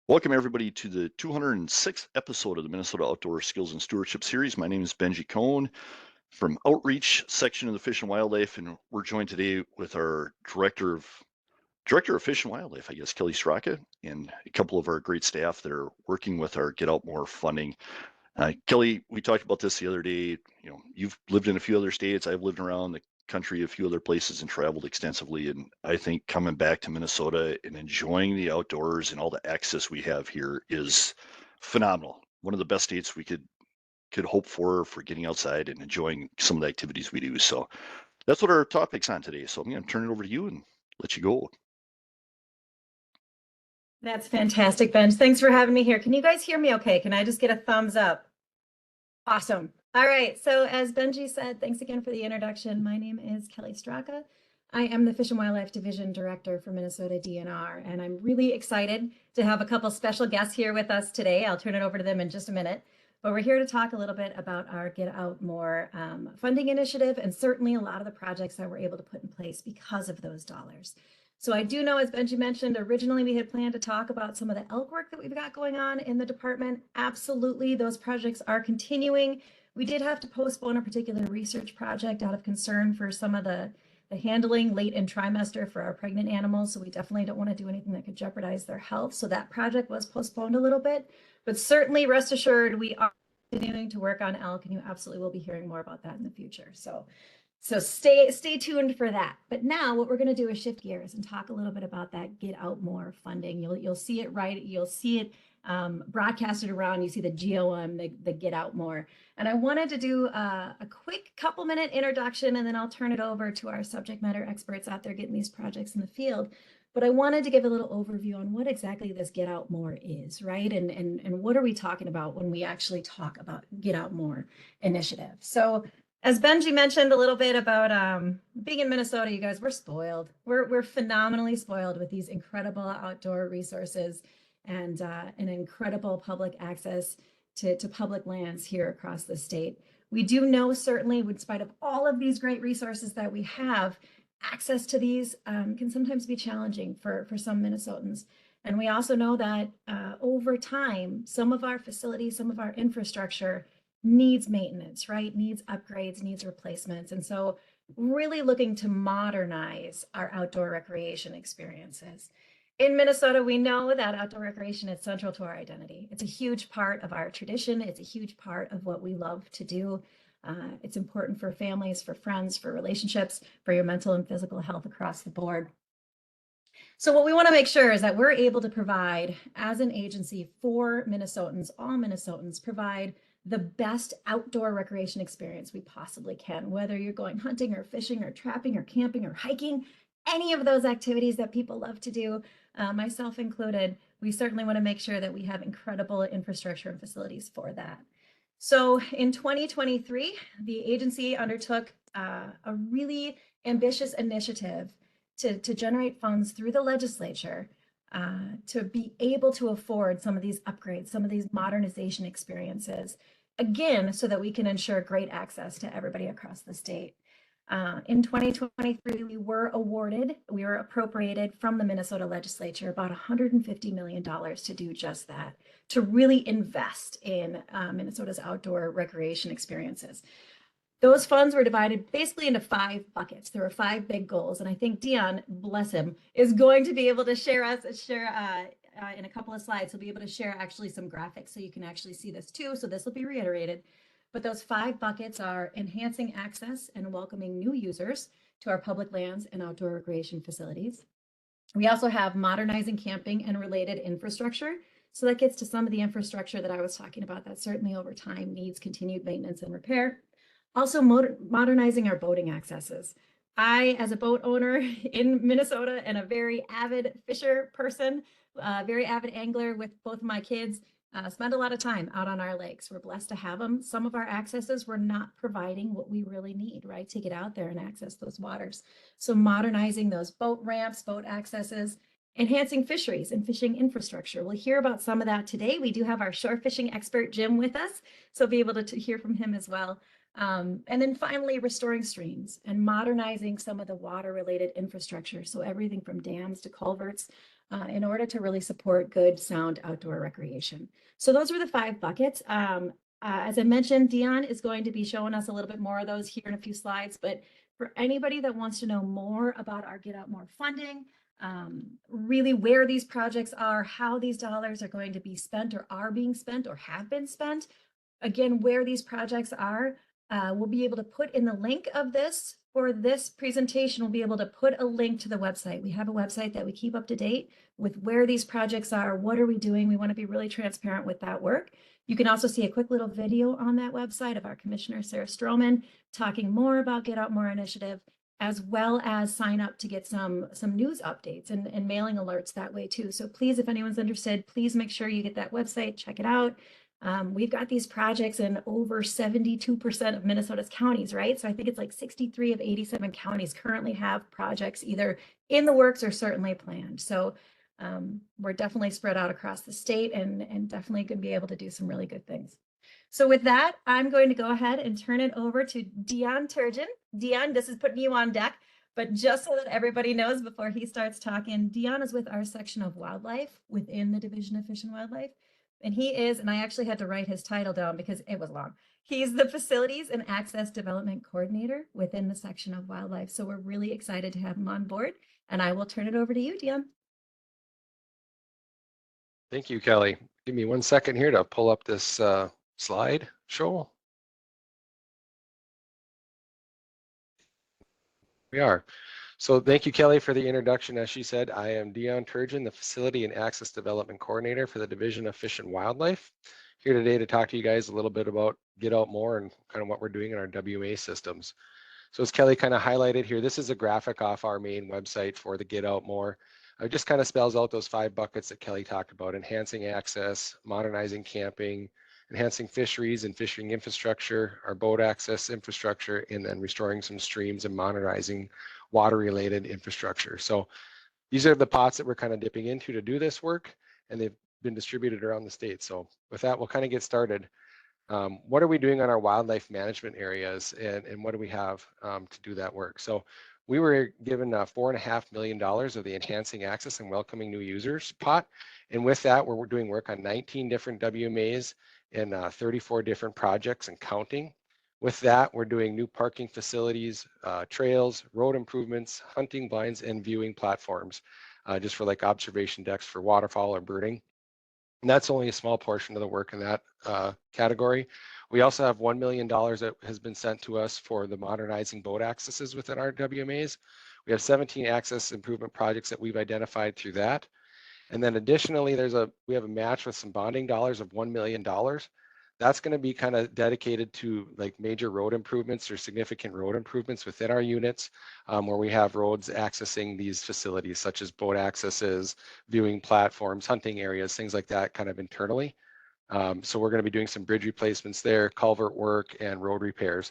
Welcome, everybody, to the 206th episode of the Minnesota Outdoor Skills and Stewardship Series. My name is Benji Cohn from Outreach section of the Fish and Wildlife, and we're joined today with our Director of Fish and Wildlife, I guess, Kelly Straka, and a couple of our great staff that are working with our Get Out More funding. Kelly, we talked about this the other day. You know, you've lived in a few other states. I've lived around the country a few other places and traveled extensively. And I think coming back to Minnesota and enjoying the outdoors and all the access we have here is phenomenal. One of the best states we could hope for getting outside and enjoying some of the activities we do. So that's what our topic's on today. So I'm going to turn it over to you and let you go. That's fantastic, Ben. Thanks for having me here. Can you guys hear me okay? Can I just get a thumbs up? Awesome. All right. So as Benji said, thanks again for the introduction. My name is Kelly Straka. I am the Fish and Wildlife Division Director for Minnesota DNR, and I'm really excited to have a couple special guests here with us today. I'll turn it over to them in just a minute. But we're here to talk a little bit about our Get Out More funding initiative, and certainly a lot of the projects that we're able to put in place because of those dollars. So I do know, as Benji mentioned, originally we had planned to talk about some of the elk work that we've got going on in the department. Absolutely, those projects are continuing. We did have to postpone a particular research project out of concern for some of the handling late in trimester for our pregnant animals. So we definitely don't want to do anything that could jeopardize their health. So that project was postponed a little bit, but certainly rest assured, we are continuing to work on elk, and you absolutely will be hearing more about that in the future. So stay tuned for that. But now what we're going to do is shift gears and talk a little bit about that Get Out More funding. You'll see it You'll see it broadcasted around. You see the GOM, the Get Out More. And I wanted to do a quick couple-minute introduction, and then I'll turn it over to our subject matter experts out there getting these projects in the field. But I wanted to give a little overview on what exactly this Get Out More is, right? And what are we talking about when we actually talk about Get Out More initiative? So as Benji mentioned a little bit about being in Minnesota, you guys, we're spoiled. We're phenomenally spoiled with these incredible outdoor resources and an incredible public access to public lands here across the state. We do know, certainly, in spite of all of these great resources that we have, access to these can sometimes be challenging for some Minnesotans. And we also know that over time, some of our facilities, some of our infrastructure needs maintenance, right? Needs upgrades, needs replacements. And so really looking to modernize our outdoor recreation experiences. In Minnesota, we know that outdoor recreation is central to our identity. It's a huge part of our tradition. It's a huge part of what we love to do. It's important for families, for friends, for relationships, for your mental and physical health across the board. So what we want to make sure is that we're able to provide, as an agency for Minnesotans, all Minnesotans, provide the best outdoor recreation experience we possibly can, whether you're going hunting or fishing or trapping or camping or hiking, any of those activities that people love to do, myself included. We certainly want to make sure that we have incredible infrastructure and facilities for that. So in 2023, the agency undertook a really ambitious initiative to generate funds through the legislature to be able to afford some of these upgrades, some of these modernization experiences, again, so that we can ensure great access to everybody across the state. In 2023, we were appropriated from the Minnesota legislature about $150 million to do just that, to really invest in Minnesota's outdoor recreation experiences. Those funds were divided basically into 5 buckets. There were 5 big goals, and I think Dion, bless him, is going to be able to share in a couple of slides. He'll be able to share actually some graphics so you can actually see this too. So this will be reiterated. But those 5 buckets are enhancing access and welcoming new users to our public lands and outdoor recreation facilities. We also have modernizing camping and related infrastructure. So that gets to some of the infrastructure that I was talking about that certainly over time needs continued maintenance and repair. Also modernizing our boating accesses. I, as a boat owner in Minnesota and a very avid fisher person, very avid angler with both of my kids, spend a lot of time out on our lakes. We're blessed to have them. Some of our accesses were not providing what we really need, right? To get out there and access those waters. So modernizing those boat ramps, boat accesses, enhancing fisheries and fishing infrastructure. We'll hear about some of that today. We do have our shore fishing expert, Jim, with us, so be able to hear from him as well. And then finally, restoring streams and modernizing some of the water-related infrastructure. So everything from dams to culverts, in order to really support good, sound outdoor recreation. So those were the 5 buckets. As I mentioned, Dion is going to be showing us a little bit more of those here in a few slides, but for anybody that wants to know more about our Get Out More funding, really where these projects are, how these dollars are going to be spent or are being spent or have been spent, again, where these projects are, we'll be able to put in the link of this for this presentation. We'll be able to put a link to the website. We have a website that we keep up to date with where these projects are, what are we doing. We want to be really transparent with that work. You can also see a quick little video on that website of our Commissioner, Sarah Stroman, talking more about Get Out More initiative, as well as sign up to get some news updates and mailing alerts that way too. So please, if anyone's interested, please make sure you get that website, check it out. We've got these projects in over 72% of Minnesota's counties, right? So I think it's like 63 of 87 counties currently have projects either in the works or certainly planned. So we're definitely spread out across the state and definitely going to be able to do some really good things. So with that, I'm going to go ahead and turn it over to Dion Turgeon. Dion, this is putting you on deck, but just so that everybody knows before he starts talking, Dion is with our section of wildlife within the Division of Fish and Wildlife. And he is, and I actually had to write his title down because it was long. He's the Facilities and Access Development Coordinator within the section of wildlife. So we're really excited to have him on board. And I will turn it over to you, Dion. Thank you, Kelly. Give me 1 second here to pull up this slide show. We are. So thank you, Kelly, for the introduction. As she said, I am Dion Turgeon, the Facility and Access Development Coordinator for the Division of Fish and Wildlife. Here today to talk to you guys a little bit about Get Out More and kind of what we're doing in our WMA systems. So as Kelly kind of highlighted here, this is a graphic off our main website for the Get Out More. It just kind of spells out those 5 buckets that Kelly talked about: enhancing access, modernizing camping, enhancing fisheries and fishing infrastructure, our boat access infrastructure, and then restoring some streams and modernizing water-related infrastructure. So these are the pots that we're kind of dipping into to do this work, and they've been distributed around the state. So with that, we'll kind of get started. What are we doing on our wildlife management areas, and what do we have to do that work? So we were given $4.5 million of the Enhancing Access and Welcoming New Users pot. And with that, we're doing work on 19 different WMAs and 34 different projects and counting. With that, we're doing new parking facilities, trails, road improvements, hunting blinds, and viewing platforms, just for like observation decks for waterfowl or birding. And that's only a small portion of the work in that category. We also have $1 million that has been sent to us for the modernizing boat accesses within our WMAs. We have 17 access improvement projects that we've identified through that. And then additionally, we have a match with some bonding dollars of $1 million. That's going to be kind of dedicated to like major road improvements or significant road improvements within our units, where we have roads accessing these facilities, such as boat accesses, viewing platforms, hunting areas, things like that, kind of internally. So we're going to be doing some bridge replacements there, culvert work, and road repairs.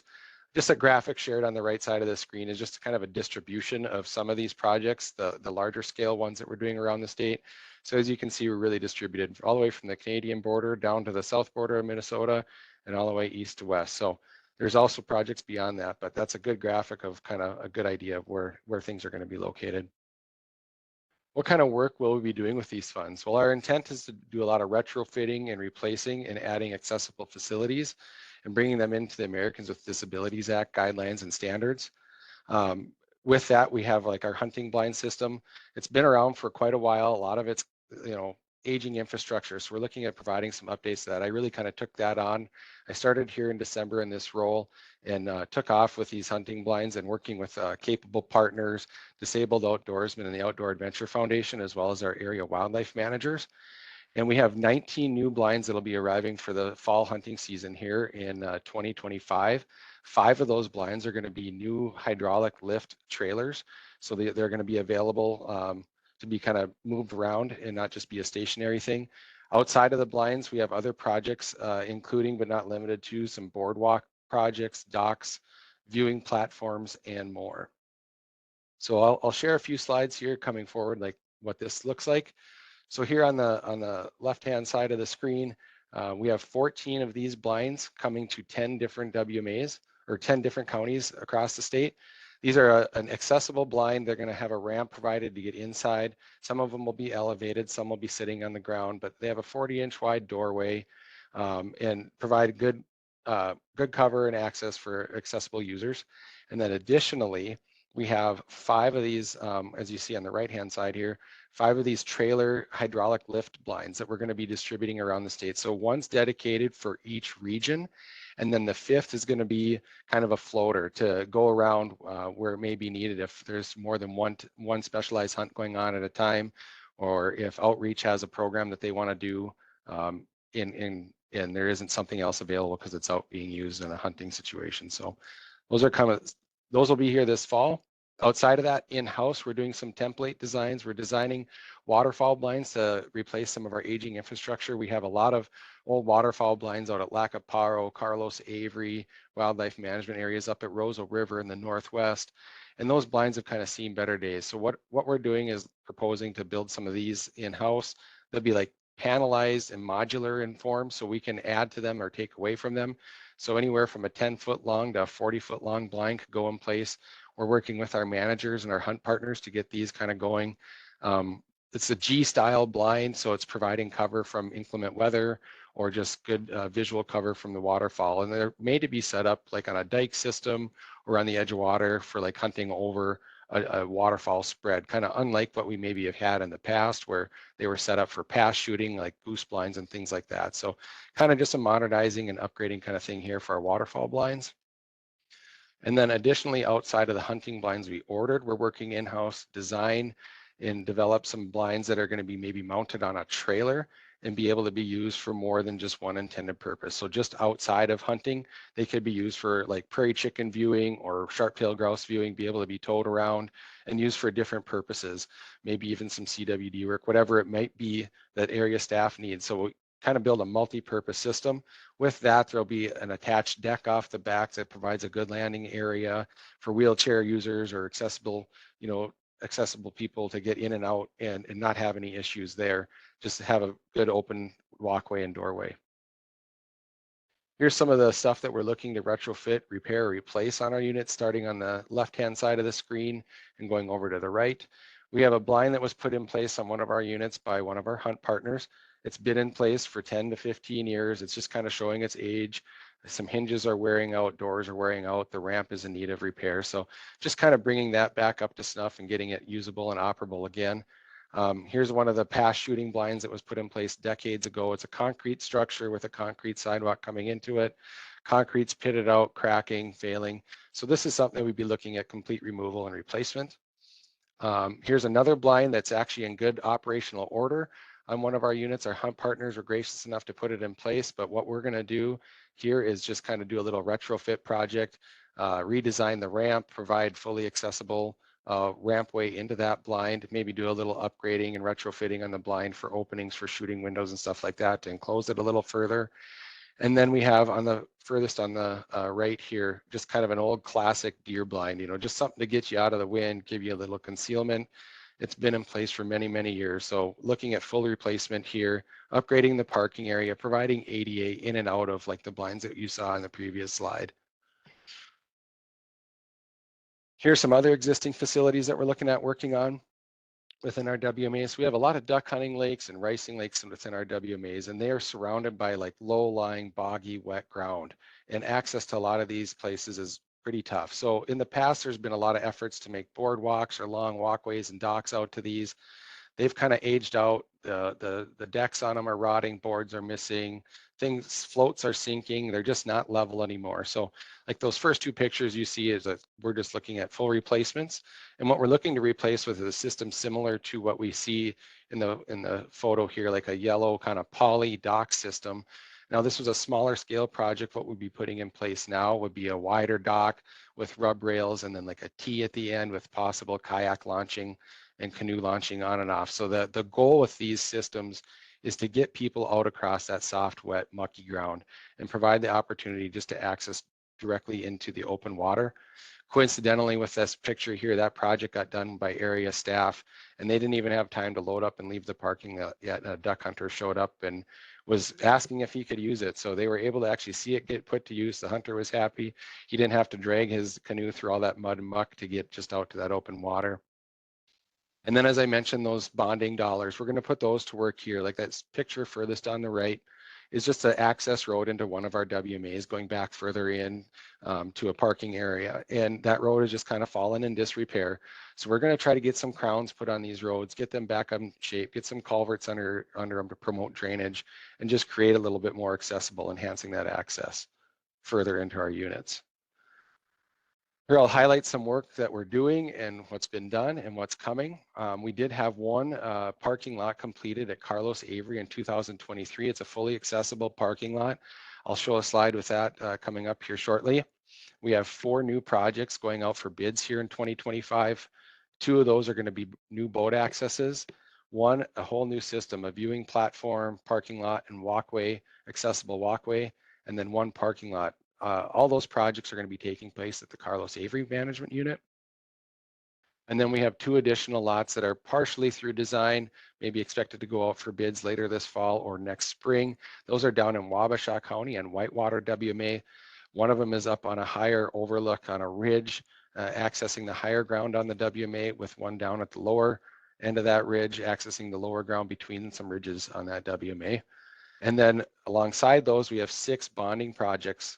Just a graphic shared on the right side of the screen is just kind of a distribution of some of these projects, the larger scale ones that we're doing around the state. So as you can see, we're really distributed all the way from the Canadian border down to the south border of Minnesota and all the way east to west. So there's also projects beyond that, but that's a good graphic of kind of a good idea of where things are going to be located. What kind of work will we be doing with these funds? Well, our intent is to do a lot of retrofitting and replacing and adding accessible facilities and bringing them into the Americans with Disabilities Act guidelines and standards. With that, we have like our hunting blind system. It's been around for quite a while. A lot of it's, aging infrastructure. So we're looking at providing some updates to that. I really kind of took that on. I started here in December in this role and took off with these hunting blinds and working with capable partners, disabled outdoorsmen, and the Outdoor Adventure Foundation, as well as our area wildlife managers. And we have 19 new blinds that'll be arriving for the fall hunting season here in 2025. 5 of those blinds are going to be new hydraulic lift trailers. So they're going to be available to be kind of moved around and not just be a stationary thing. Outside of the blinds, we have other projects, including but not limited to some boardwalk projects, docks, viewing platforms, and more. So I'll share a few slides here coming forward, like what this looks like. So here on the left-hand side of the screen, we have 14 of these blinds coming to 10 different WMAs or 10 different counties across the state. These are an accessible blind. They're going to have a ramp provided to get inside. Some of them will be elevated, some will be sitting on the ground, but they have a 40-inch wide doorway and provide good cover and access for accessible users. And then additionally, we have 5 of these, as you see on the right-hand side here, 5 of these trailer hydraulic lift blinds that we're going to be distributing around the state. So one's dedicated for each region, and then the 5th is going to be kind of a floater to go around where it may be needed if there's more than one specialized hunt going on at a time, or if outreach has a program that they want to do and there isn't something else available because it's out being used in a hunting situation. So those will be here this fall. Outside of that, in-house, we're doing some template designs. We're designing waterfall blinds to replace some of our aging infrastructure. We have a lot of old waterfall blinds out at Lacaparo, Carlos, Avery, wildlife management areas up at Roseau River in the Northwest. And those blinds have kind of seen better days. So what we're doing is proposing to build some of these in-house. They'll be like panelized and modular in form, so we can add to them or take away from them. So anywhere from a 10-foot long to a 40-foot long blind could go in place. We're working with our managers and our hunt partners to get these kind of going. It's a G-style blind, so it's providing cover from inclement weather or just good visual cover from the waterfall. And they're made to be set up like on a dike system or on the edge of water for like hunting over a waterfall spread, kind of unlike what we maybe have had in the past where they were set up for pass shooting like goose blinds and things like that. So kind of just a modernizing and upgrading kind of thing here for our waterfall blinds. And then additionally, outside of the hunting blinds we ordered, we're working in-house design and develop some blinds that are going to be maybe mounted on a trailer and be able to be used for more than just one intended purpose. So just outside of hunting, they could be used for like prairie chicken viewing or sharp-tailed grouse viewing, be able to be towed around and used for different purposes, maybe even some CWD work, whatever it might be that area staff needs. So we kind of build a multi-purpose system. With that, there'll be an attached deck off the back that provides a good landing area for wheelchair users or accessible people to get in and out and not have any issues there, just to have a good open walkway and doorway. Here's some of the stuff that we're looking to retrofit, repair, or replace on our units, starting on the left-hand side of the screen and going over to the right. We have a blind that was put in place on one of our units by one of our hunt partners. It's been in place for 10 to 15 years. It's just kind of showing its age. Some hinges are wearing out, doors are wearing out, the ramp is in need of repair. So just kind of bringing that back up to snuff and getting it usable and operable again. Here's one of the past shooting blinds that was put in place decades ago. It's a concrete structure with a concrete sidewalk coming into it. Concrete's pitted out, cracking, failing. So this is something that we'd be looking at complete removal and replacement. Here's another blind that's actually in good operational order on one of our units. Our hunt partners were gracious enough to put it in place, but what we're going to do here is just kind of do a little retrofit project, redesign the ramp, provide fully accessible rampway into that blind, maybe do a little upgrading and retrofitting on the blind for openings for shooting windows and stuff like that to enclose it a little further. And then we have on the furthest on the right here, just kind of an old classic deer blind, just something to get you out of the wind, give you a little concealment. It's been in place for many, many years. So looking at full replacement here, upgrading the parking area, providing ADA in and out of like the blinds that you saw in the previous slide. Here's some other existing facilities that we're looking at working on within our WMAs. We have a lot of duck hunting lakes and ricing lakes within our WMAs, and they are surrounded by like low-lying, boggy, wet ground. And access to a lot of these places is pretty tough. So in the past, there's been a lot of efforts to make boardwalks or long walkways and docks out to these. They've kind of aged out. The decks on them are rotting, boards are missing, floats are sinking. They're just not level anymore. So like those first 2 pictures you see is that we're just looking at full replacements. And what we're looking to replace with is a system similar to what we see in the photo here, like a yellow kind of poly dock system. Now this was a smaller scale project. What we'd be putting in place now would be a wider dock with rub rails and then like a T at the end with possible kayak launching and canoe launching on and off. So the goal with these systems is to get people out across that soft, wet, mucky ground and provide the opportunity just to access directly into the open water. Coincidentally, with this picture here, that project got done by area staff, and they didn't even have time to load up and leave the parking lot yet. A duck hunter showed up and was asking if he could use it. So they were able to actually see it get put to use. The hunter was happy. He didn't have to drag his canoe through all that mud and muck to get just out to that open water. And then, as I mentioned, those bonding dollars, we're going to put those to work here. Like that picture furthest on the right is just an access road into one of our WMAs going back further in to a parking area. And that road is just kind of fallen in disrepair. So we're going to try to get some crowns put on these roads, get them back in shape, get some culverts under them to promote drainage, and just create a little bit more accessible, enhancing that access further into our units. Here I'll highlight some work that we're doing and what's been done and what's coming. We did have one parking lot completed at Carlos Avery in 2023. It's a fully accessible parking lot. I'll show a slide with that coming up here shortly. We have 4 new projects going out for bids here in 2025. 2 of those are going to be new boat accesses. One, a whole new system, a viewing platform, parking lot, and walkway, accessible walkway, and then 1 parking lot. All those projects are going to be taking place at the Carlos Avery Management Unit. And then we have 2 additional lots that are partially through design, maybe expected to go out for bids later this fall or next spring. Those are down in Wabasha County and Whitewater WMA. One of them is up on a higher overlook on a ridge, accessing the higher ground on the WMA, with one down at the lower end of that ridge, accessing the lower ground between some ridges on that WMA. And then alongside those, we have 6 bonding projects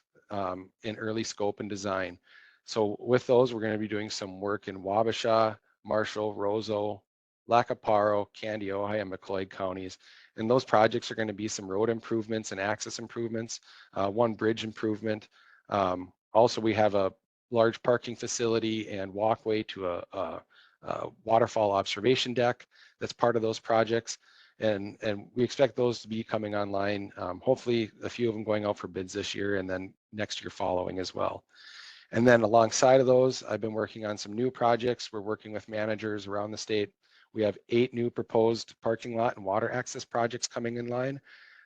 in early scope and design. So with those, we're going to be doing some work in Wabasha, Marshall, Roseau, Lacaparo, Candy, Ojai, and McLeod counties. And those projects are going to be some road improvements and access improvements, 1 bridge improvement. Also, we have a large parking facility and walkway to a waterfall observation deck that's part of those projects. And we expect those to be coming online, hopefully a few of them going out for bids this year and then next year following as well. And then alongside of those, I've been working on some new projects. We're working with managers around the state. We have 8 new proposed parking lot and water access projects coming in line.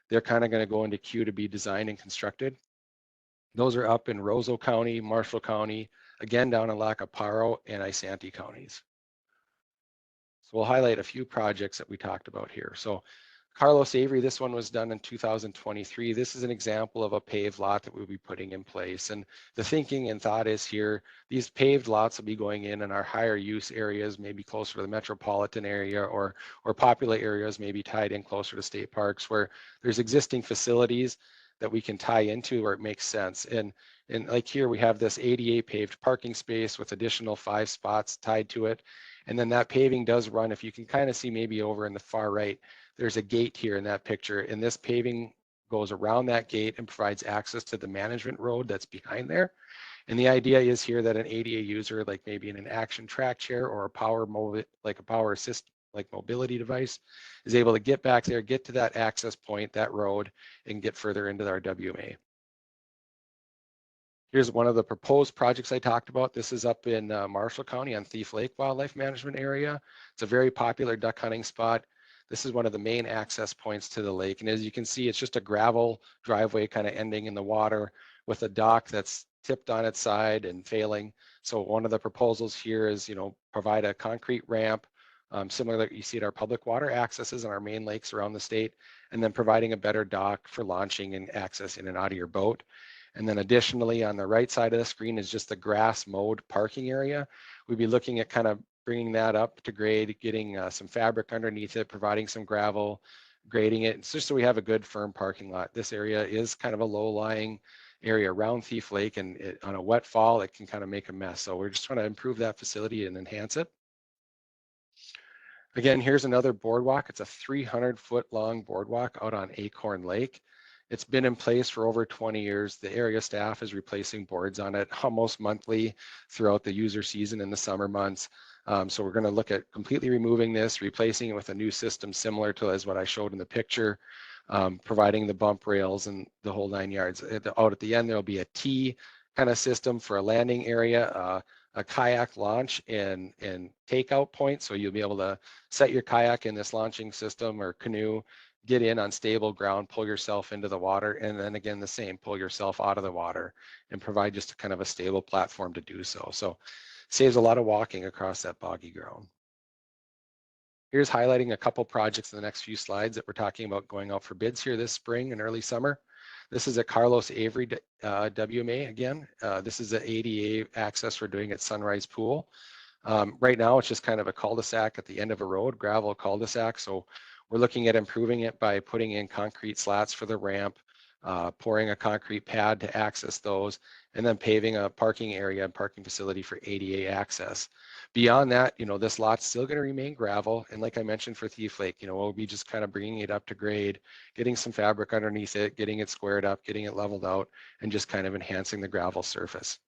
They're kind of going to go into queue to be designed and constructed. Those are up in Roseau County, Marshall County, again down in Lacaparo and Isanti counties. So we'll highlight a few projects that we talked about here. So Carlos Avery, this one was done in 2023. This is an example of a paved lot that we'll be putting in place. And the thinking and thought is here, these paved lots will be going in our higher use areas, maybe closer to the metropolitan area or popular areas, maybe tied in closer to state parks where there's existing facilities that we can tie into where it makes sense. And like here, we have this ADA paved parking space with additional 5 spots tied to it. And then that paving does run, if you can kind of see maybe over in the far right, there's a gate here in that picture. And this paving goes around that gate and provides access to the management road that's behind there. And the idea is here that an ADA user, like maybe in an action track chair or a power assist like mobility device, is able to get back there, get to that access point, that road, and get further into our WMA. Here's one of the proposed projects I talked about. This is up in Marshall County on Thief Lake Wildlife Management Area. It's a very popular duck hunting spot. This is one of the main access points to the lake. And as you can see, it's just a gravel driveway kind of ending in the water with a dock that's tipped on its side and failing. So one of the proposals here is, provide a concrete ramp, similar that you see at our public water accesses on our main lakes around the state, and then providing a better dock for launching and access in and out of your boat. And then additionally, on the right side of the screen is just the grass mowed parking area. We'd be looking at kind of bringing that up to grade, getting some fabric underneath it, providing some gravel, grading it. It's just so we have a good firm parking lot. This area is kind of a low-lying area around Thief Lake, and on a wet fall, it can kind of make a mess. So we're just trying to improve that facility and enhance it. Again, here's another boardwalk. It's a 300-foot long boardwalk out on Acorn Lake. It's been in place for over 20 years. The area staff is replacing boards on it almost monthly throughout the user season in the summer months. So we're going to look at completely removing this, replacing it with a new system similar to as what I showed in the picture, providing the bump rails and the whole 9 yards. Out at the end, there'll be a T kind of system for a landing area, a kayak launch and takeout point. So you'll be able to set your kayak in this launching system or canoe, get in on stable ground, pull yourself into the water, and then again the same, pull yourself out of the water and provide just a kind of a stable platform to do so. So saves a lot of walking across that boggy ground. Here's highlighting a couple projects in the next few slides that we're talking about going out for bids here this spring and early summer. This is at Carlos Avery WMA again. This is the ADA access we're doing at Sunrise Pool. Right now, it's just kind of a cul-de-sac at the end of a road, gravel cul-de-sac. So we're looking at improving it by putting in concrete slats for the ramp, pouring a concrete pad to access those, and then paving a parking area and parking facility for ADA access. Beyond that, this lot's still going to remain gravel. And like I mentioned for Thief Lake, we'll be just kind of bringing it up to grade, getting some fabric underneath it, getting it squared up, getting it leveled out, and just kind of enhancing the gravel surface.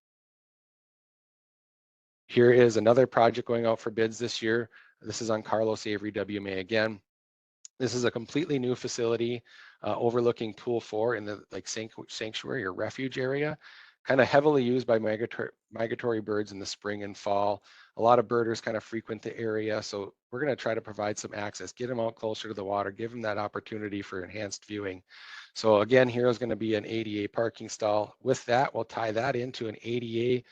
Here is another project going out for bids this year. This is on Carlos Avery WMA again. This is a completely new facility overlooking Pool 4 in the sanctuary or refuge area, kind of heavily used by migratory birds in the spring and fall. A lot of birders kind of frequent the area, so we're going to try to provide some access, get them out closer to the water, give them that opportunity for enhanced viewing. So again, here is going to be an ADA parking stall. With that, we'll tie that into an ADA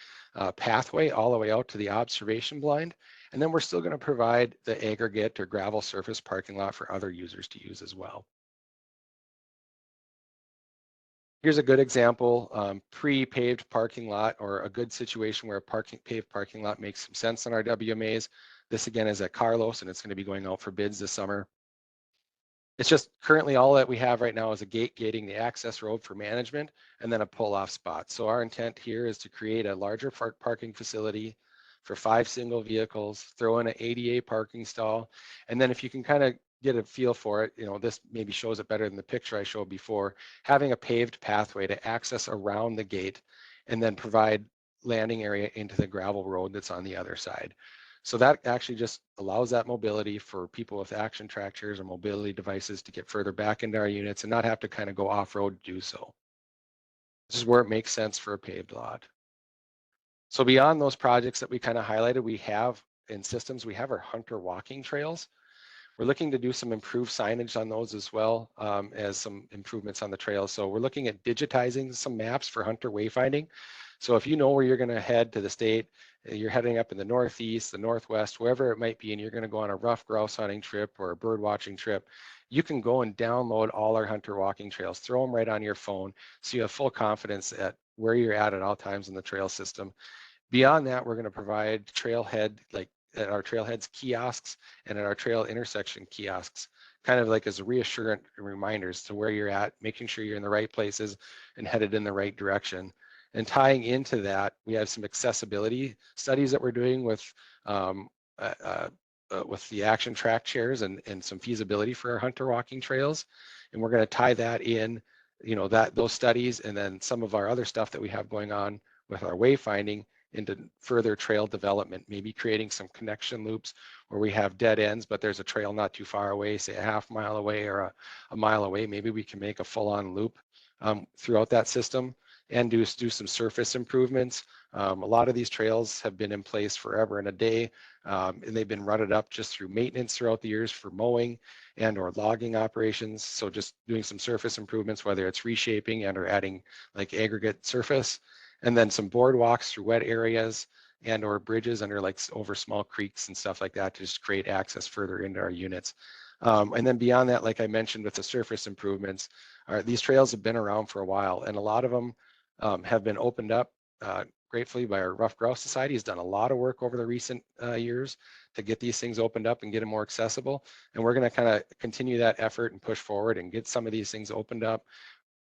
pathway all the way out to the observation blind. And then we're still going to provide the aggregate or gravel surface parking lot for other users to use as well. Here's a good example, pre-paved parking lot, or a good situation where a paved parking lot makes some sense in our WMAs. This again is at Carlos, and it's going to be going out for bids this summer. It's just currently all that we have right now is a gate gating the access road for management and then a pull-off spot. So our intent here is to create a larger parking facility for 5 single vehicles, throw in an ADA parking stall, and then if you can kind of get a feel for it, this maybe shows it better than the picture I showed before, having a paved pathway to access around the gate and then provide landing area into the gravel road that's on the other side. So that actually just allows that mobility for people with action track chairs or mobility devices to get further back into our units and not have to kind of go off-road to do so. This is where it makes sense for a paved lot. So beyond those projects that we kind of highlighted, we have in systems, we have our hunter walking trails. We're looking to do some improved signage on those as well as some improvements on the trails. So we're looking at digitizing some maps for hunter wayfinding. So if you know where you're going to head to the state, you're heading up in the northeast, the northwest, wherever it might be, and you're going to go on a rough grouse hunting trip or a bird watching trip, you can go and download all our hunter walking trails, throw them right on your phone, so you have full confidence at where you're at all times in the trail system. Beyond that, we're going to provide trailhead, like at our trailheads kiosks and at our trail intersection kiosks, kind of like as reassurance reminders to where you're at, making sure you're in the right places and headed in the right direction. And tying into that, we have some accessibility studies that we're doing with the action track chairs and some feasibility for our hunter walking trails. And we're going to tie that in, those studies and then some of our other stuff that we have going on with our wayfinding into further trail development, maybe creating some connection loops where we have dead ends, but there's a trail not too far away, say a half mile away or a mile away. Maybe we can make a full-on loop throughout that system and do some surface improvements. A lot of these trails have been in place forever and a day, and they've been rutted up just through maintenance throughout the years for mowing and or logging operations. So just doing some surface improvements, whether it's reshaping and or adding like aggregate surface, and then some boardwalks through wet areas and or bridges under like over small creeks and stuff like that to just create access further into our units. And then beyond that, like I mentioned with the surface improvements, these trails have been around for a while, and a lot of them have been opened up gratefully by our Rough Grouse Society. Has done a lot of work over the recent years to get these things opened up and get them more accessible. And we're going to kind of continue that effort and push forward and get some of these things opened up,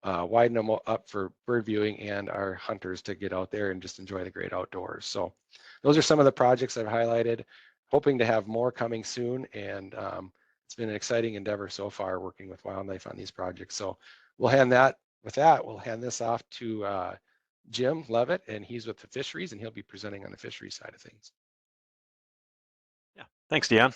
widen them up for bird viewing and our hunters to get out there and just enjoy the great outdoors. So those are some of the projects I've highlighted, hoping to have more coming soon. And it's been an exciting endeavor so far working with wildlife on these projects. So we'll hand this off to Jim Levitt, and he's with the fisheries, and he'll be presenting on the fisheries side of things. Yeah, thanks, Dion.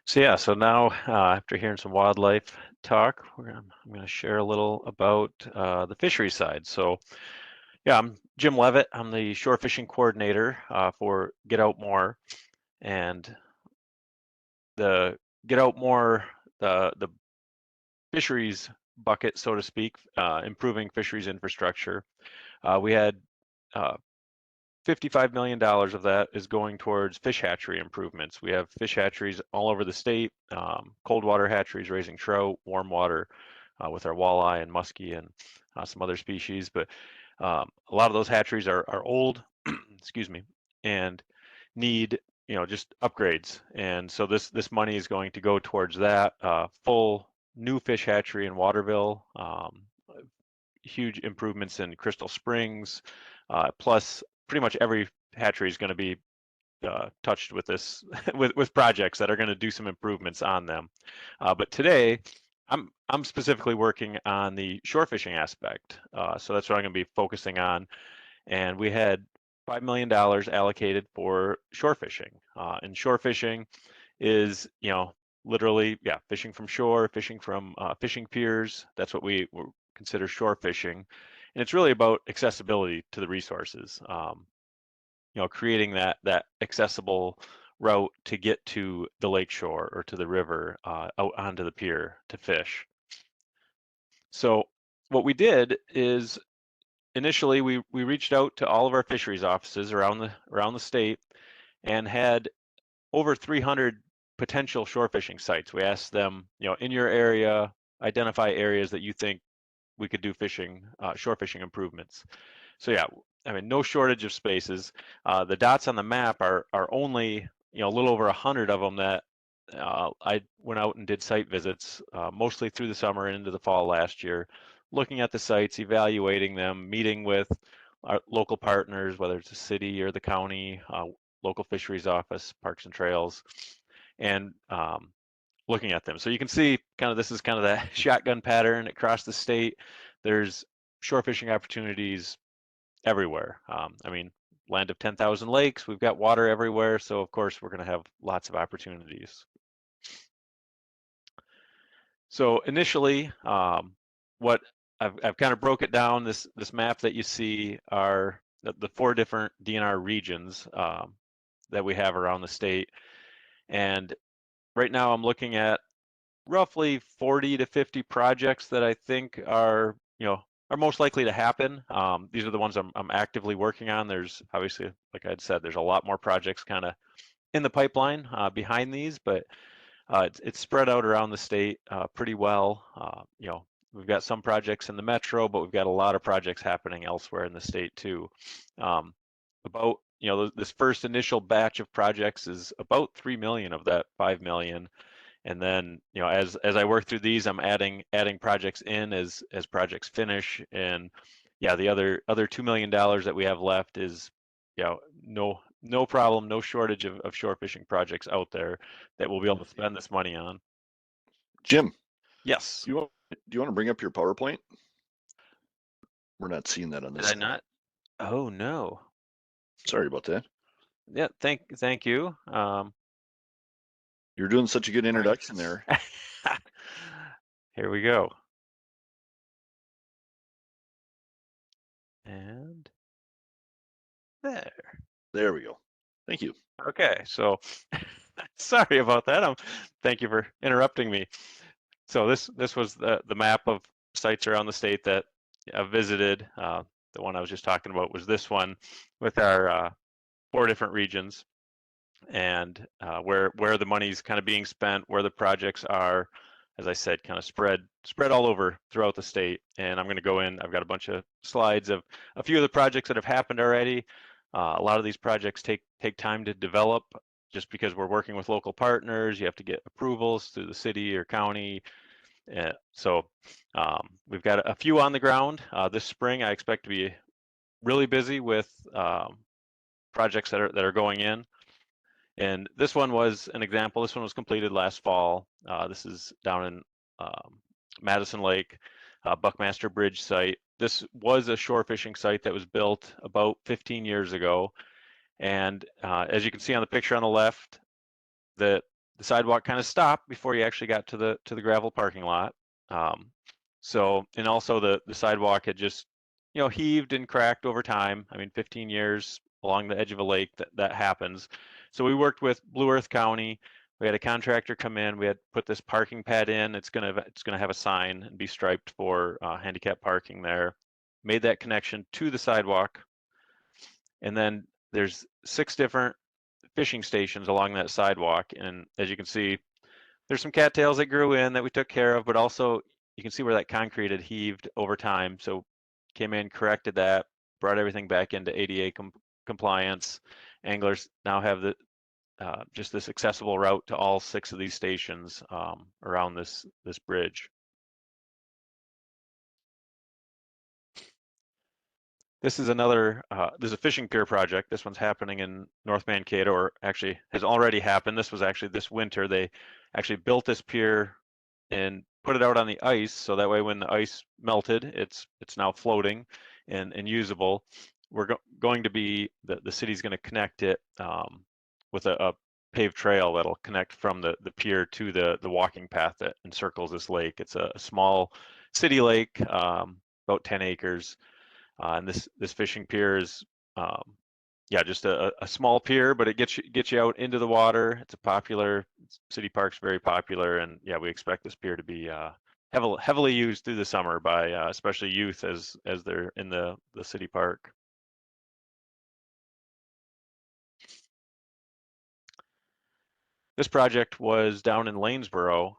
So now after hearing some wildlife talk, I'm going to share a little about the fishery side. So Yeah, I'm Jim Levitt. I'm the shore fishing coordinator for Get Out More, and the Get Out More, the fisheries bucket, so to speak, improving fisheries infrastructure. We had $55 million of that is going towards fish hatchery improvements. We have fish hatcheries all over the state, cold water hatcheries raising trout, warm water with our walleye and muskie and some other species. But a lot of those hatcheries are old, excuse me, and need just upgrades. And so this money is going to go towards that full new fish hatchery in Waterville, huge improvements in Crystal Springs, plus pretty much every hatchery is going to be touched with this with projects that are going to do some improvements on them. But today, I'm specifically working on the shore fishing aspect, so that's what I'm going to be focusing on. And we had $5 million allocated for shore fishing, and shore fishing is literally fishing from shore, fishing from fishing piers. That's what we consider shore fishing, and it's really about accessibility to the resources. Creating that accessible route to get to the lake shore or to the river, out onto the pier to fish. So what we did is initially we reached out to all of our fisheries offices around the state and had over 300 potential shore fishing sites. We asked them, in your area, identify areas that you think we could do fishing, shore fishing improvements. So yeah, I mean, no shortage of spaces. The dots on the map are only a little over 100 of them that I went out and did site visits, mostly through the summer and into the fall last year, looking at the sites, evaluating them, meeting with our local partners, whether it's the city or the county, local fisheries office, parks and trails, and looking at them. So you can see this is kind of the shotgun pattern across the state. There's shore fishing opportunities everywhere. I mean, land of 10,000 lakes, we've got water everywhere. So of course we're going to have lots of opportunities. So initially, what I've kind of broke it down, this map that you see are the 4 different DNR regions that we have around the state. And right now I'm looking at roughly 40 to 50 projects that I think are most likely to happen. These are the ones I'm actively working on. There's obviously, like I'd said, there's a lot more projects kind of in the pipeline behind these, but it's spread out around the state pretty well. We've got some projects in the metro, but we've got a lot of projects happening elsewhere in the state too. About this first initial batch of projects is about 3 million of that 5 million. And then, as I work through these, I'm adding projects in as projects finish. And yeah, the other $2 million that we have left is, no problem, no shortage of shore fishing projects out there that we'll be able to spend this money on. Jim, Yes. do you want to bring up your PowerPoint? We're not seeing that on this. Did I not? Oh no. Sorry about that. Yeah. Thank you. You're doing such a good introduction there. Here we go. And there we go. Thank you. Okay, so sorry about that. Thank you for interrupting me. So this was the map of sites around the state that I've visited. The one I was just talking about was this one with our 4 different regions, and where the money's kind of being spent, where the projects are, as I said, kind of spread all over throughout the state. And I'm going to go in. I've got a bunch of slides of a few of the projects that have happened already. A lot of these projects take time to develop, just because we're working with local partners. You have to get approvals through the city or county. So we've got a few on the ground. This spring, I expect to be really busy with projects that are going in. And this one was an example. This one was completed last fall. This is down in Madison Lake, Buckmaster Bridge site. This was a shore fishing site that was built about 15 years ago. And as you can see on the picture on the left, the sidewalk kind of stopped before you actually got to the gravel parking lot. And also the sidewalk had just heaved and cracked over time. I mean, 15 years along the edge of a lake, that happens. So we worked with Blue Earth County. We had a contractor come in. We had put this parking pad in. It's gonna have a sign and be striped for handicap parking there. Made that connection to the sidewalk, and then there's 6 different fishing stations along that sidewalk. And as you can see, there's some cattails that grew in that we took care of, but also you can see where that concrete had heaved over time. So came in, corrected that, brought everything back into ADA compliance. Anglers now have the just this accessible route to all 6 of these stations around this bridge. This is another, this is a fishing pier project. This one's happening in North Mankato, or actually has already happened. This was actually this winter. They actually built this pier and put it out on the ice, so that way when the ice melted, it's now floating and usable. We're going to be, the city's going to connect it with a paved trail that'll connect from the pier to the walking path that encircles this lake. It's a small city lake, about 10 acres. And this fishing pier is, yeah, just a small pier, but it gets you out into the water. It's a popular, city park's very popular, and yeah, we expect this pier to be heavily used through the summer by especially youth as they're in the city park. This project was down in Lanesboro.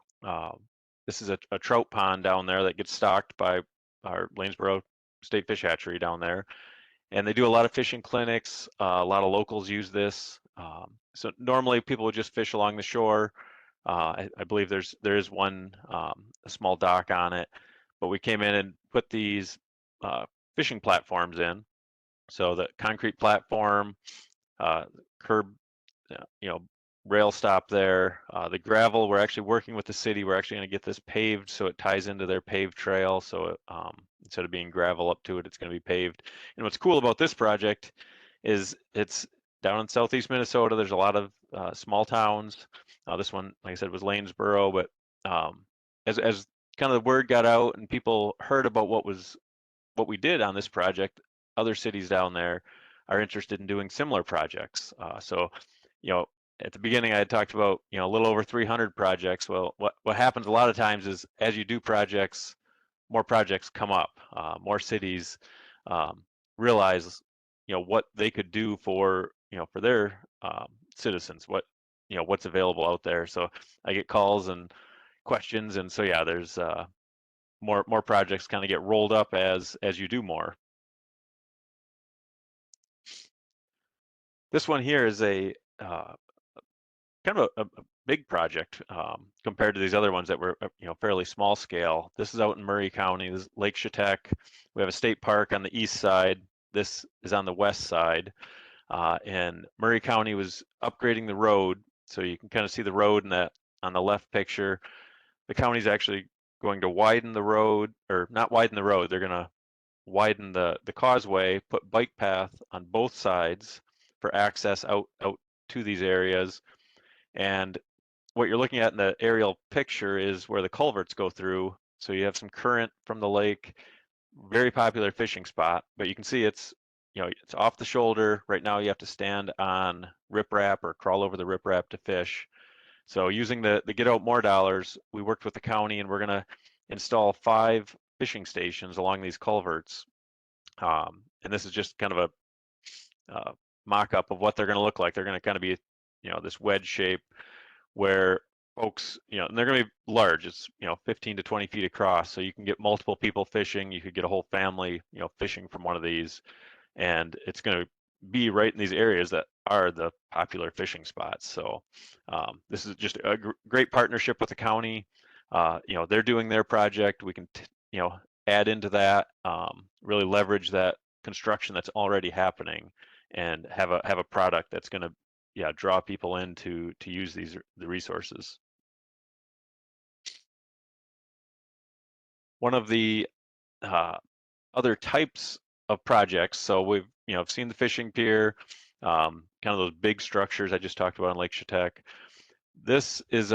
This is a trout pond down there that gets stocked by our Lanesboro State Fish Hatchery down there. And they do a lot of fishing clinics. A lot of locals use this. So normally people would just fish along the shore. I believe there is one, a small dock on it, but we came in and put these fishing platforms in. So the concrete platform, curb, rail stop there. The gravel, we're actually working with the city. We're actually going to get this paved so it ties into their paved trail. So instead of being gravel up to it, it's going to be paved. And what's cool about this project is it's down in southeast Minnesota. There's a lot of small towns. This one, like I said, was Lanesboro, but as kind of the word got out and people heard about what we did on this project, other cities down there are interested in doing similar projects. So, at the beginning I had talked about, a little over 300 projects. Well, what happens a lot of times is as you do projects, more projects come up, more cities realize, what they could do for their citizens, what's available out there. So I get calls and questions, and so yeah, there's more projects kind of get rolled up as you do more. This one here is a kind of a big project compared to these other ones that were fairly small scale. This is out in Murray County. This is Lake Chetek. We have a state park on the east side. This is on the west side. And Murray County was upgrading the road, so you can kind of see the road in that on the left picture. The county's actually going to widen the road, or not widen the road. They're going to widen the causeway, put bike path on both sides for access out to these areas. And what you're looking at in the aerial picture is where the culverts go through. So you have some current from the lake, very popular fishing spot, but you can see it's off the shoulder. Right now you have to stand on riprap or crawl over the riprap to fish. So using the Get Out More dollars, we worked with the county and we're gonna install 5 fishing stations along these culverts. And this is just kind of a mock-up of what they're gonna look like. They're gonna kind of be, this wedge shape where folks, and they're going to be large. It's 15 to 20 feet across, so you can get multiple people fishing. You could get a whole family, fishing from one of these, and it's going to be right in these areas that are the popular fishing spots. So this is just a great partnership with the county. They're doing their project. We can add into that, really leverage that construction that's already happening, and have a product that's going to draw people in to use the resources. One of the other types of projects, so we've seen the fishing pier, kind of those big structures I just talked about on Lake Chetek. This is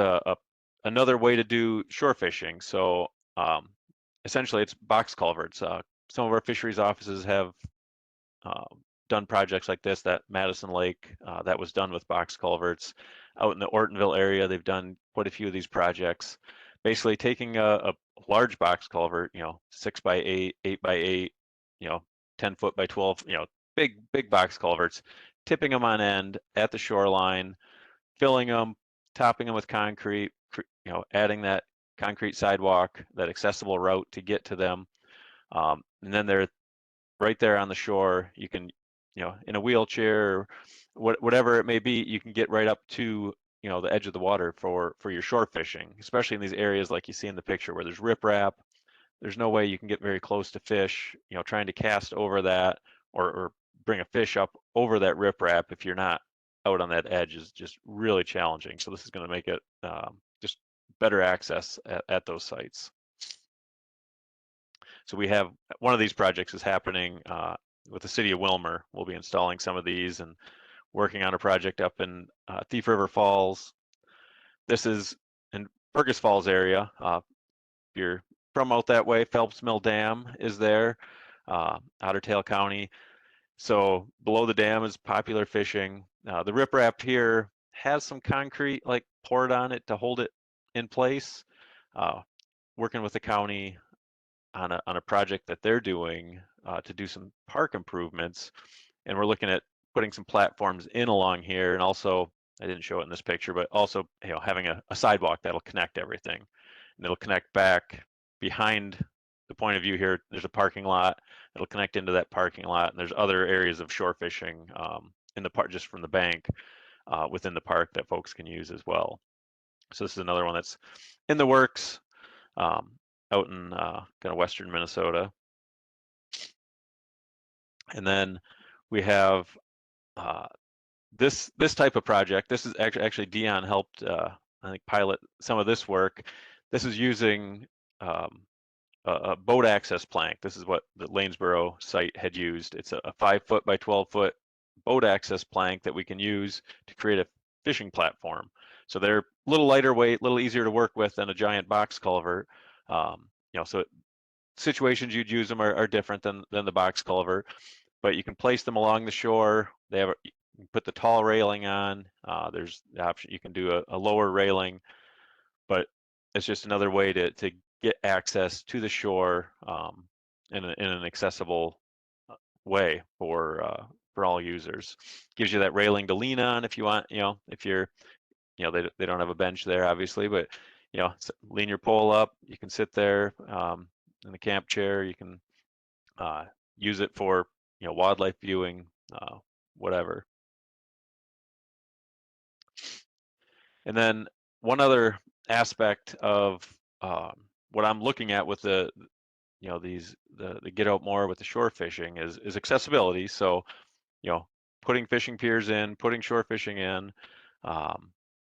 another way to do shore fishing. So essentially it's box culverts. some of our fisheries offices have done projects like this. That Madison Lake, that was done with box culverts. Out in the Ortonville area, they've done quite a few of these projects. Basically taking a large box culvert, 6 by 8, 8 by 8, 10 foot by 12, big box culverts, tipping them on end at the shoreline, filling them, topping them with concrete, adding that concrete sidewalk, that accessible route to get to them. And then they're right there on the shore. You can, in a wheelchair, or whatever it may be, you can get right up to, the edge of the water for your shore fishing, especially in these areas like you see in the picture where there's riprap. There's no way you can get very close to fish, trying to cast over that or bring a fish up over that riprap if you're not out on that edge is just really challenging. So this is going to make it just better access at those sites. So we have one of these projects is happening with the city of Wilmer. We'll be installing some of these and working on a project up in Thief River Falls. This is in Fergus Falls area. If you're from out that way, Phelps Mill Dam is there, Otter Tail County. So below the dam is popular fishing. The riprap here has some concrete like poured on it to hold it in place. Working with the county on a project that they're doing to do some park improvements, and we're looking at putting some platforms in along here, and also I didn't show it in this picture, but also having a sidewalk that'll connect everything, and it'll connect back behind the point of view here. There's a parking lot. It'll connect into that parking lot, and there's other areas of shore fishing in the park just from the bank within the park that folks can use as well. So this is another one that's in the works out in kind of western Minnesota. And then we have this type of project. This is actually Dion helped I think pilot some of this work. This is using a boat access plank. This is what the Lanesboro site had used. It's a 5 foot by 12 foot boat access plank that we can use to create a fishing platform. So they're a little lighter weight, a little easier to work with than a giant box culvert. So situations you'd use them are different than the box culvert, but you can place them along the shore. They have you can put the tall railing on. There's the option you can do a lower railing, but it's just another way to get access to the shore in an accessible way for all users. Gives you that railing to lean on if you want. If you're, they don't have a bench there obviously, but lean your pole up. You can sit there in the camp chair. You can use it for wildlife viewing, whatever. And then one other aspect of what I'm looking at with the get out more with the shore fishing is accessibility. So putting fishing piers in, putting shore fishing in,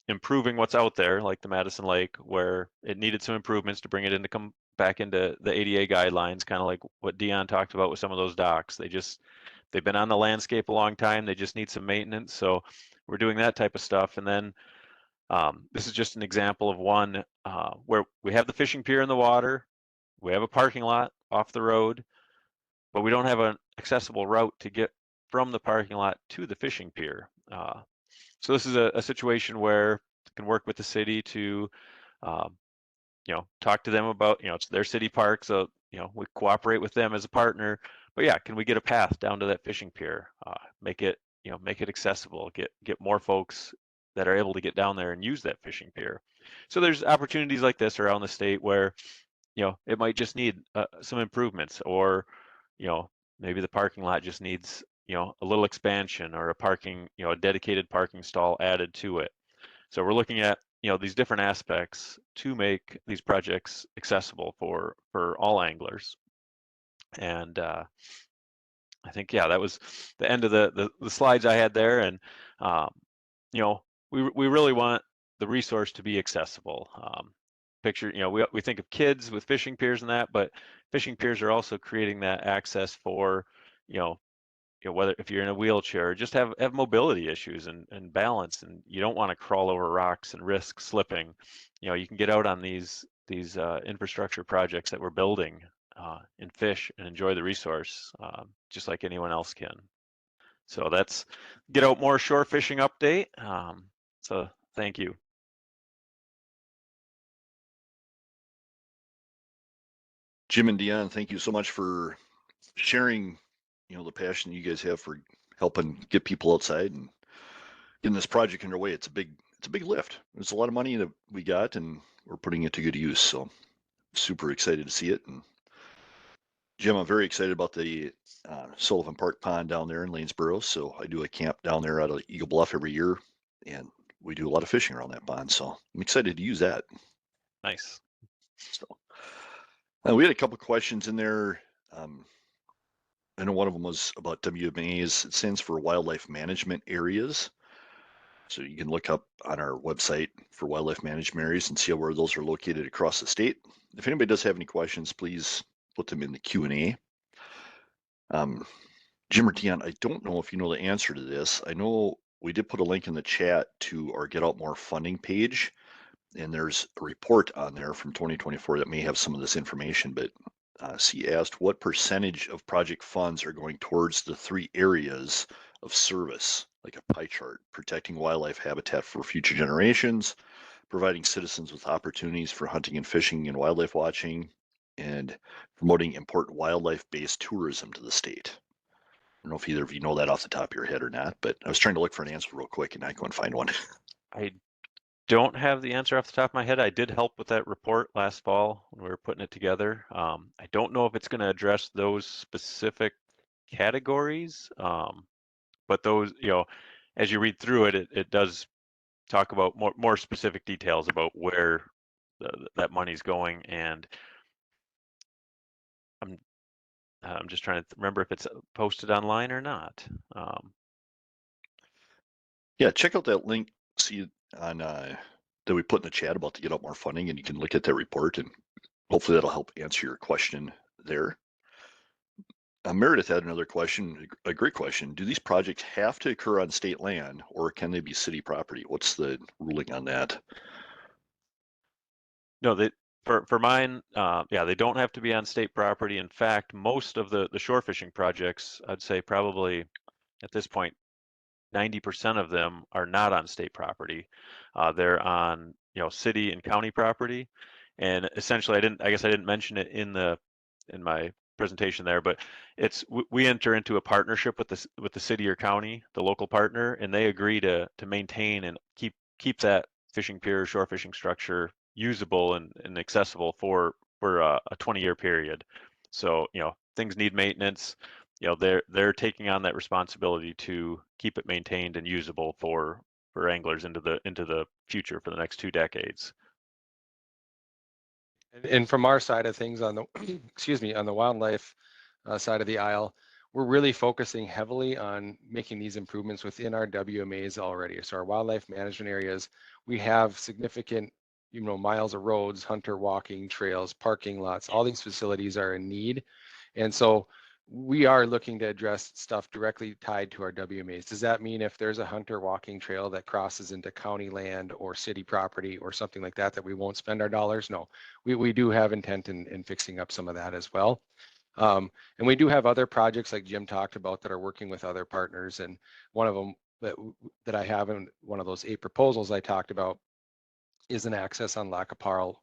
improving what's out there, like the Madison Lake, where it needed some improvements to bring it in to come back into the ADA guidelines, kind of like what Dion talked about with some of those docks. They've been on the landscape a long time. They just need some maintenance. So we're doing that type of stuff. And then this is just an example of one where we have the fishing pier in the water. We have a parking lot off the road, but we don't have an accessible route to get from the parking lot to the fishing pier. So this is a situation where we can work with the city to, talk to them about, it's their city park, so we cooperate with them as a partner. But yeah, can we get a path down to that fishing pier? Make it accessible. Get more folks that are able to get down there and use that fishing pier. So there's opportunities like this around the state where it might just need some improvements, or maybe the parking lot just needs a little expansion, or a dedicated parking stall added to it. So we're looking at these different aspects to make these projects accessible for all anglers. And I think that was the end of the slides I had there. And we really want the resource to be accessible. Picture, we think of kids with fishing piers and that, but fishing piers are also creating that access for, whether if you're in a wheelchair or just have mobility issues and balance, and you don't want to crawl over rocks and risk slipping, you can get out on these infrastructure projects that we're building and fish and enjoy the resource just like anyone else can. So that's Get Out More shore fishing update. So thank you. Jim and Dion, thank you so much for sharing, the passion you guys have for helping get people outside and getting this project underway. It's a big lift. It's a lot of money that we got, and we're putting it to good use. So super excited to see it. And Jim, I'm very excited about the Sullivan Park Pond down there in Lanesboro. So I do a camp down there out of Eagle Bluff every year, and we do a lot of fishing around that pond. So I'm excited to use that. Nice. So we had a couple questions in there. I know one of them was about WMAs. It stands for Wildlife Management Areas. So you can look up on our website for wildlife management areas and see where those are located across the state. If anybody does have any questions, please put them in the Q&A. Jim or Dion, I don't know if you know the answer to this. I know we did put a link in the chat to our Get Out More funding page, and there's a report on there from 2024 that may have some of this information, but she asked what percentage of project funds are going towards the 3 areas of service, like a pie chart: protecting wildlife habitat for future generations, providing citizens with opportunities for hunting and fishing and wildlife watching, and promoting important wildlife-based tourism to the state. I don't know if either of you know that off the top of your head or not, but I was trying to look for an answer real quick and I couldn't find one. I don't have the answer off the top of my head. I did help with that report last fall when we were putting it together. I don't know if it's going to address those specific categories, but those, as you read through it, it does talk about more specific details about where that money's going. And I'm just trying to remember if it's posted online or not. Yeah, check out that link, see on that we put in the chat about to Get Out More funding, and you can look at that report, and hopefully that'll help answer your question there. Meredith had another question, a great question. Do these projects have to occur on state land, or can they be city property? What's the ruling on that? No, for mine, yeah, they don't have to be on state property. In fact, most of the shore fishing projects, I'd say probably at this point, 90% of them are not on state property. They're on, city and county property. And essentially, I guess I didn't mention it in my presentation there, but we enter into a partnership with the city or county, the local partner, and they agree to maintain and keep that fishing pier, shore fishing structure usable and accessible for a 20-year period. So, things need maintenance. They're taking on that responsibility to keep it maintained and usable for anglers into the future for the next 2 decades. And from our side of things on the on the wildlife side of the aisle, we're really focusing heavily on making these improvements within our WMAs already. So our wildlife management areas, we have significant miles of roads, hunter walking trails, parking lots. All these facilities are in need, and so we are looking to address stuff directly tied to our WMAs. Does that mean if there's a hunter walking trail that crosses into county land or city property or something like that, that we won't spend our dollars? No, we do have intent in fixing up some of that as well. And we do have other projects like Jim talked about that are working with other partners. And one of them that I have in one of those 8 proposals I talked about is an access on Lacaparle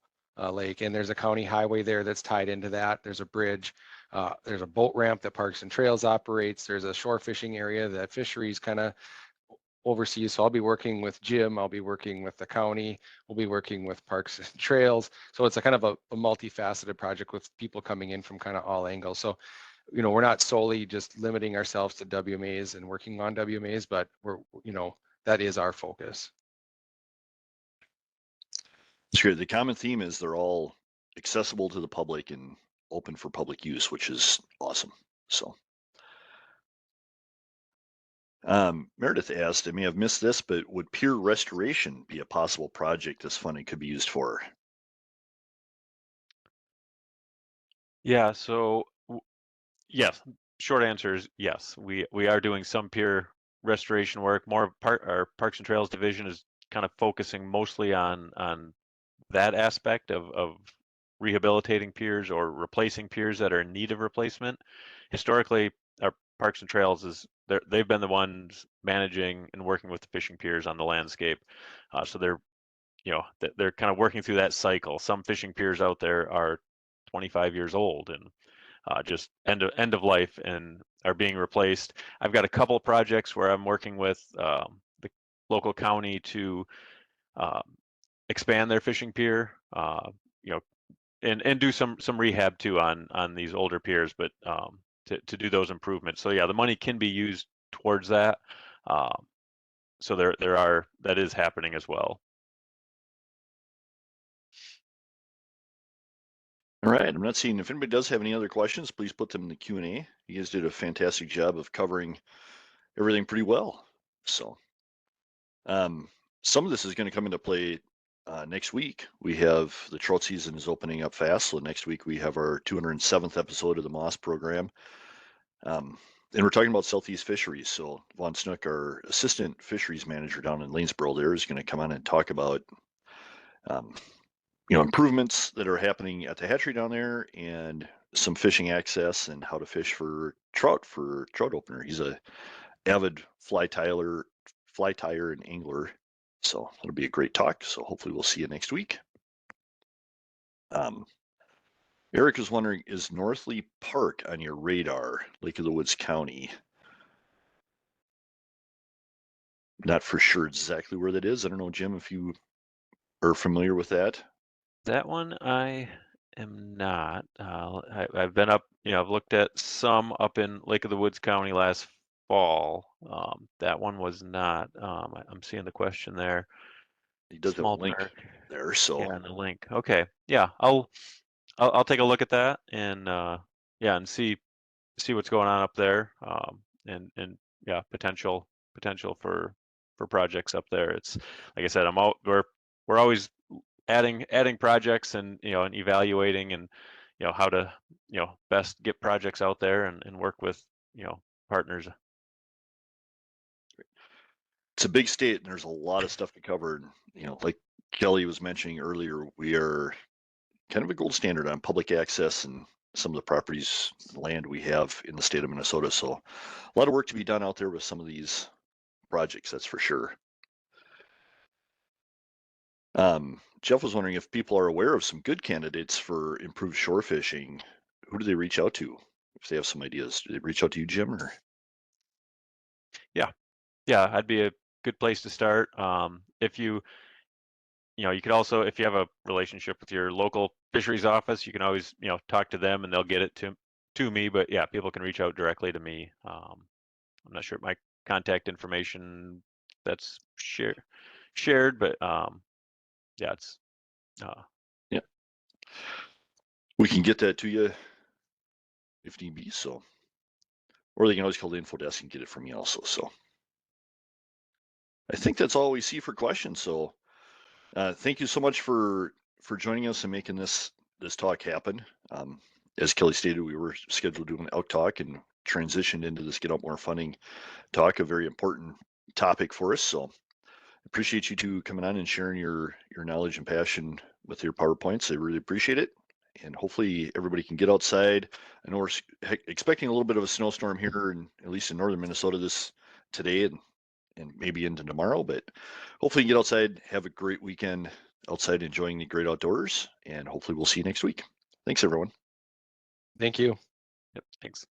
Lake. And there's a county highway there that's tied into that. There's a bridge. There's a boat ramp that Parks and Trails operates. There's a shore fishing area that fisheries kind of overseas. So I'll be working with Jim. I'll be working with the county. We'll be working with Parks and Trails. So it's a kind of a multifaceted project with people coming in from kind of all angles. So, we're not solely just limiting ourselves to WMAs and working on WMAs, but that is our focus. Sure. The common theme is they're all accessible to the public and open for public use, which is awesome. So Meredith asked, I may have missed this, but would pier restoration be a possible project this funding could be used for? Yeah, so yes, short answer is yes. We are doing some pier restoration work. More of our Parks and Trails division is kind of focusing mostly on that aspect of rehabilitating piers or replacing piers that are in need of replacement. Historically, our Parks and Trails they've been the ones managing and working with the fishing piers on the landscape. So they're kind of working through that cycle. Some fishing piers out there are 25 years old and just end of life and are being replaced. I've got a couple of projects where I'm working with the local county to expand their fishing pier, and do some rehab too on these older piers, but to do those improvements. So yeah, the money can be used towards that. So that is happening as well. All right, I'm not seeing, if anybody does have any other questions, please put them in the Q&A. You guys did a fantastic job of covering everything pretty well. So some of this is going to come into play next week. We have the trout season is opening up fast. So next week we have our 207th episode of the Moss program. And we're talking about Southeast fisheries. So Vaughn Snook, our assistant fisheries manager down in Lanesboro there, is going to come on and talk about improvements that are happening at the hatchery down there and some fishing access and how to fish for trout opener. He's a avid fly tyer and angler. So it'll be a great talk. So hopefully we'll see you next week. Eric is wondering, is Northley Park on your radar, Lake of the Woods County? Not for sure exactly where that is. I don't know, Jim, if you are familiar with that. That one I am not. I've been up, I've looked at some up in Lake of the Woods County last fall. That one was not. I'm seeing the question there. He does have a link there, so yeah, and the link. Okay, yeah, I'll take a look at that and and see what's going on up there. And yeah, potential for projects up there. It's like I said, we're always adding projects and and evaluating and how to best get projects out there and work with partners. It's a big state and there's a lot of stuff to cover. Like Kelly was mentioning earlier, we are kind of a gold standard on public access and some of the properties, land we have in the state of Minnesota. So a lot of work to be done out there with some of these projects, that's for sure. Jeff was wondering if people are aware of some good candidates for improved shore fishing. Who do they reach out to if they have some ideas? Do they reach out to you, Jim? Or yeah, that'd be a good place to start. If you could also, if you have a relationship with your local fisheries office, you can always talk to them and they'll get it to me. But yeah, people can reach out directly to me. I'm not sure my contact information that's shared, but yeah, it's yeah, we can get that to you if need be. So, or they can always call the info desk and get it from me also. So, I think that's all we see for questions. So, thank you so much for joining us and making this talk happen. As Kelly stated, we were scheduled to do an out talk and transitioned into this Get Out More Funding talk, a very important topic for us. So appreciate you two coming on and sharing your knowledge and passion with your PowerPoints. I really appreciate it. And hopefully everybody can get outside. I know we're expecting a little bit of a snowstorm here, at least in northern Minnesota today and maybe into tomorrow, but hopefully you get outside, have a great weekend outside, enjoying the great outdoors, and hopefully we'll see you next week. Thanks, everyone. Thank you. Yep, thanks.